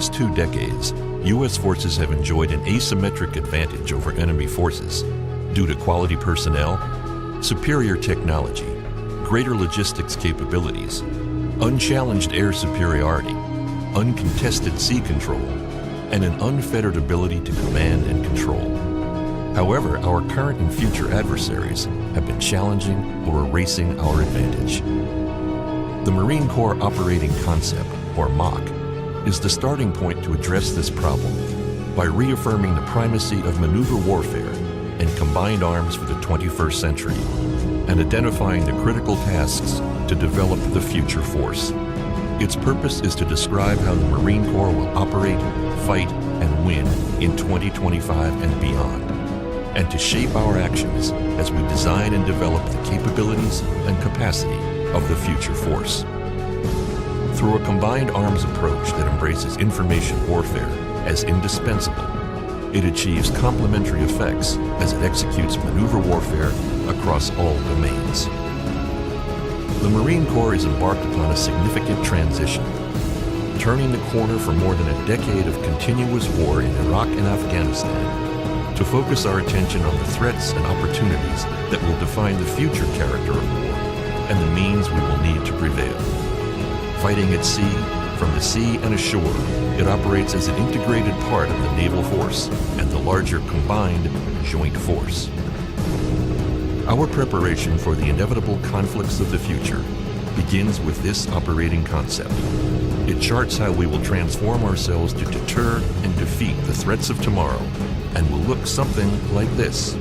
last 2 decades, U.S. forces have enjoyed an asymmetric advantage over enemy forces due to quality personnel, superior technology, greater logistics capabilities, unchallenged air superiority, uncontested sea control, and an unfettered ability to command and control. However, our current and future adversaries have been challenging or erasing our advantage. The Marine Corps Operating Concept, or MOC, is the starting point to address this problem by reaffirming the primacy of maneuver warfare and combined arms for the 21st century, and identifying the critical tasks to develop the future force. Its purpose is to describe how the Marine Corps will operate, fight, and win in 2025 and beyond, and to shape our actions as we design and develop the capabilities and capacity of the future force. Through a combined arms approach that embraces information warfare as indispensable, it achieves complementary effects as it executes maneuver warfare across all domains. The Marine Corps is embarked upon a significant transition, turning the corner for more than a decade of continuous war in Iraq and Afghanistan to focus our attention on the threats and opportunities that will define the future character of war and the means we will need to prevail. Fighting at sea, from the sea and ashore, it operates as an integrated part of the naval force and the larger combined joint force. Our preparation for the inevitable conflicts of the future begins with this operating concept. It charts how we will transform ourselves to deter and defeat the threats of tomorrow, and will look something like this.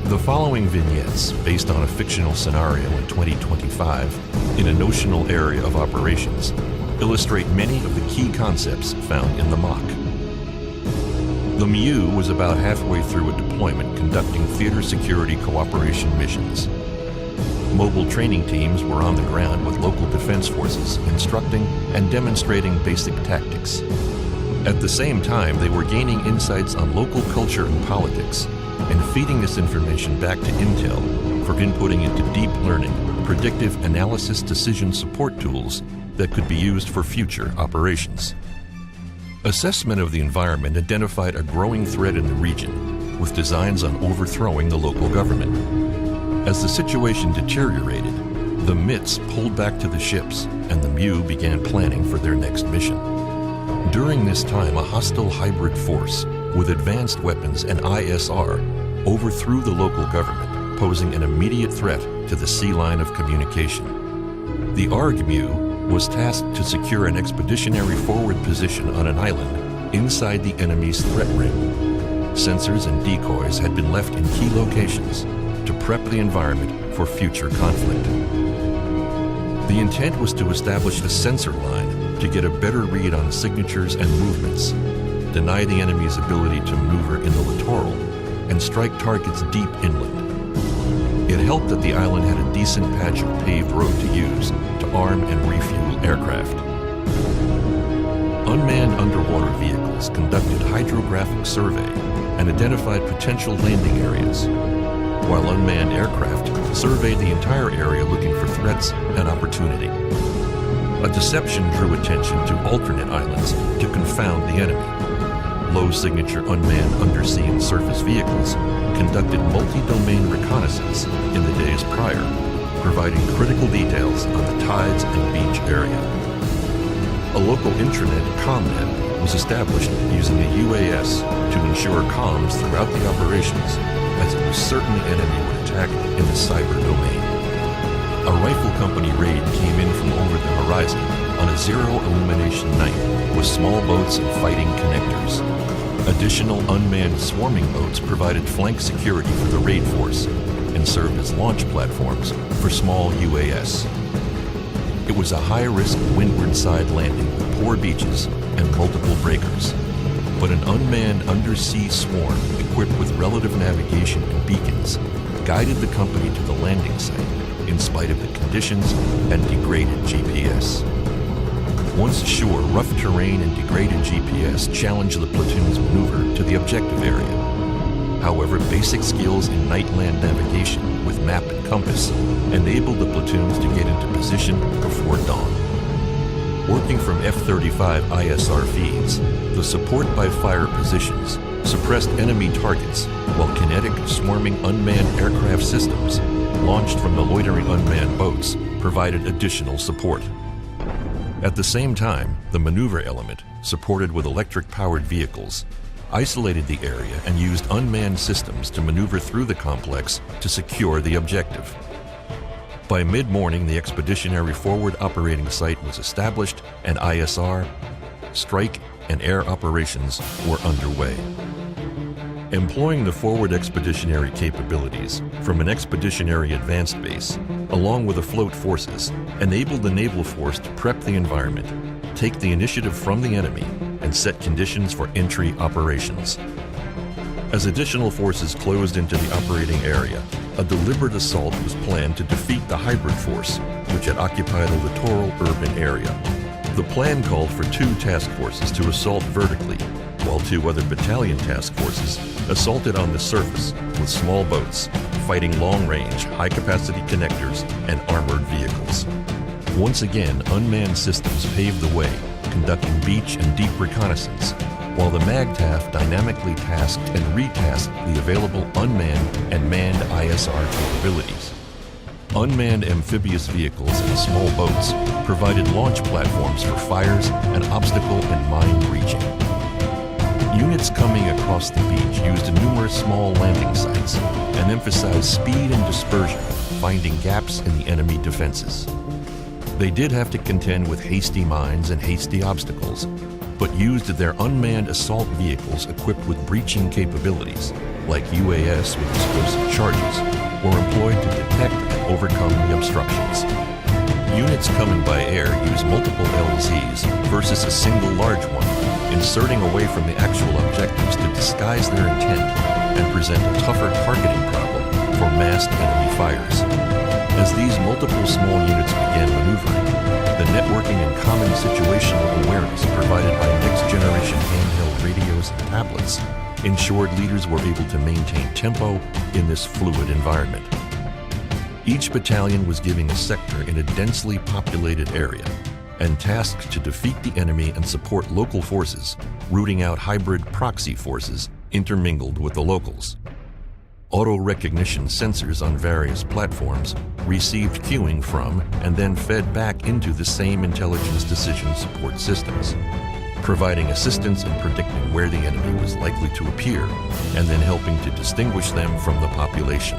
The following vignettes, based on a fictional scenario in 2025 in a notional area of operations, illustrate many of the key concepts found in the MOC. The MEU was about halfway through a deployment conducting theater security cooperation missions. Mobile training teams were on the ground with local defense forces, instructing and demonstrating basic tactics. At the same time, they were gaining insights on local culture and politics, and feeding this information back to Intel for inputting into deep learning, predictive analysis decision support tools that could be used for future operations. Assessment of the environment identified a growing threat in the region, with designs on overthrowing the local government. As the situation deteriorated, the MITs pulled back to the ships, and the MEU began planning for their next mission. During this time, a hostile hybrid force with advanced weapons and ISR overthrew the local government, posing an immediate threat to the sea line of communication. The ARG-MEU was tasked to secure an expeditionary forward position on an island inside the enemy's threat ring. Sensors and decoys had been left in key locations to prep the environment for future conflict. The intent was to establish a sensor line to get a better read on signatures and movements, deny the enemy's ability to maneuver in the littoral, and strike targets deep inland. It helped that the island had a decent patch of paved road to use to arm and refuel aircraft. Unmanned underwater vehicles conducted hydrographic survey and identified potential landing areas, while unmanned aircraft surveyed the entire area looking for threats and opportunity. A deception drew attention to alternate islands to confound the enemy. Low-signature unmanned undersea and surface vehicles conducted multi-domain reconnaissance in the days prior, providing critical details on the tides and beach area. A local intranet, ComNet, was established using a UAS to ensure comms throughout the operations, as it was certain the enemy would attack in the cyber domain. A rifle company raid came in from over the horizon on a zero-illumination night with small boats and fighting connectors. Additional unmanned swarming boats provided flank security for the raid force and served as launch platforms for small UAS. It was a high-risk windward side landing with poor beaches and multiple breakers, but an unmanned undersea swarm equipped with relative navigation and beacons guided the company to the landing site in spite of the conditions and degraded GPS. Once ashore, rough terrain and degraded GPS challenged the platoon's maneuver to the objective area. However, basic skills in night-land navigation with map and compass enabled the platoons to get into position before dawn. Working from F-35 ISR feeds, the support by fire positions suppressed enemy targets, while kinetic, swarming unmanned aircraft systems launched from the loitering unmanned boats provided additional support. At the same time, the maneuver element, supported with electric-powered vehicles, isolated the area and used unmanned systems to maneuver through the complex to secure the objective. By mid-morning, the Expeditionary Forward Operating Site was established and ISR, strike, and air operations were underway. Employing the forward expeditionary capabilities from an expeditionary advanced base, along with the float forces, enabled the naval force to prep the environment, take the initiative from the enemy, and set conditions for entry operations. As additional forces closed into the operating area, a deliberate assault was planned to defeat the hybrid force, which had occupied a littoral urban area. The plan called for 2 task forces to assault vertically, while 2 other battalion task forces assaulted on the surface with small boats, fighting long-range, high-capacity connectors and armored vehicles. Once again, unmanned systems paved the way, conducting beach and deep reconnaissance, while the MAGTF dynamically tasked and retasked the available unmanned and manned ISR capabilities. Unmanned amphibious vehicles and small boats provided launch platforms for fires and obstacle and mine breaching. Units coming across the beach used numerous small landing sites and emphasized speed and dispersion, finding gaps in the enemy defenses. They did have to contend with hasty mines and hasty obstacles, but used their unmanned assault vehicles equipped with breaching capabilities, like UAS with explosive charges, were employed to detect and overcome the obstructions. Units coming by air used multiple LZs versus a single large one, inserting away from the actual objectives to disguise their intent and present a tougher targeting problem for massed enemy fires. As these multiple small units began maneuvering, the networking and common situational awareness provided by next-generation handheld radios and tablets ensured leaders were able to maintain tempo in this fluid environment. Each battalion was given a sector in a densely populated area and tasked to defeat the enemy and support local forces, rooting out hybrid proxy forces intermingled with the locals. Auto-recognition sensors on various platforms received cueing from and then fed back into the same intelligence decision support systems, providing assistance in predicting where the enemy was likely to appear and then helping to distinguish them from the population.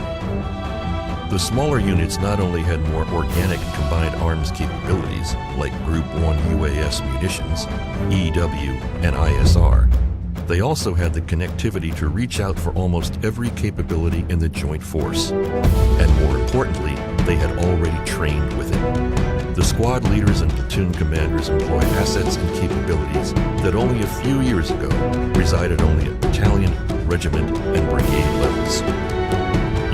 The smaller units not only had more organic combined arms capabilities like Group 1 UAS munitions, EW, and ISR, they also had the connectivity to reach out for almost every capability in the joint force. And more importantly, they had already trained with it. The squad leaders and platoon commanders employed assets and capabilities that only a few years ago resided only at battalion, regiment, and brigade levels.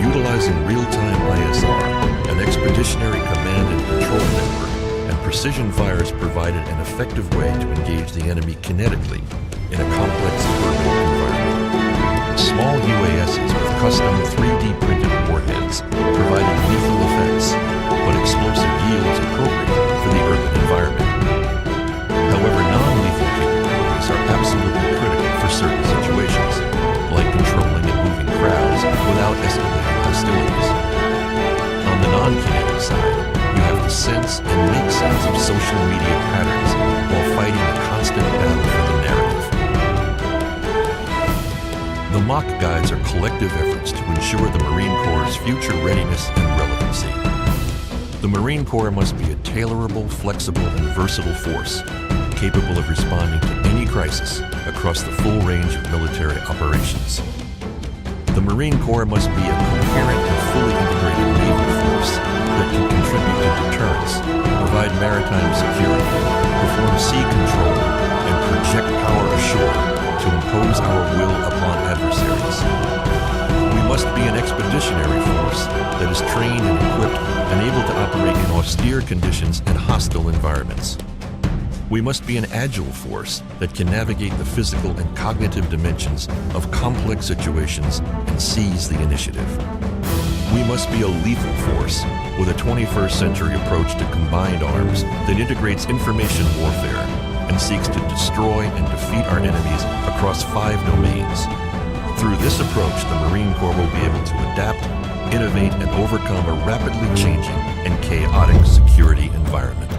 Utilizing real-time ISR, an expeditionary command and control network, and precision fires provided an effective way to engage the enemy kinetically in a complex urban environment. Small UASs with custom 3D printed warheads provided lethal effects, but explosive yields appropriate for the urban environment. However, non-lethal capabilities are absolutely critical for certain situations, like controlling and moving crowds without escalating hostilities. On the non-kinetic side, you have to sense and make sense of social media patterns while fighting a constant battle for the narrative. The mock guides are collective efforts to ensure the Marine Corps' future readiness and relevancy. The Marine Corps must be a tailorable, flexible, and versatile force, capable of responding to any crisis across the full range of military operations. The Marine Corps must be a coherent and fully integrated naval force that can contribute to deterrence, provide maritime security, perform sea control, and project power ashore to impose our will upon adversaries. We must be an expeditionary force that is trained and equipped and able to operate in austere conditions and hostile environments. We must be an agile force that can navigate the physical and cognitive dimensions of complex situations and seize the initiative. We must be a lethal force with a 21st century approach to combined arms that integrates information warfare and seeks to destroy and defeat our enemies across 5 domains. Through this approach, the Marine Corps will be able to adapt, innovate, and overcome a rapidly changing and chaotic security environment.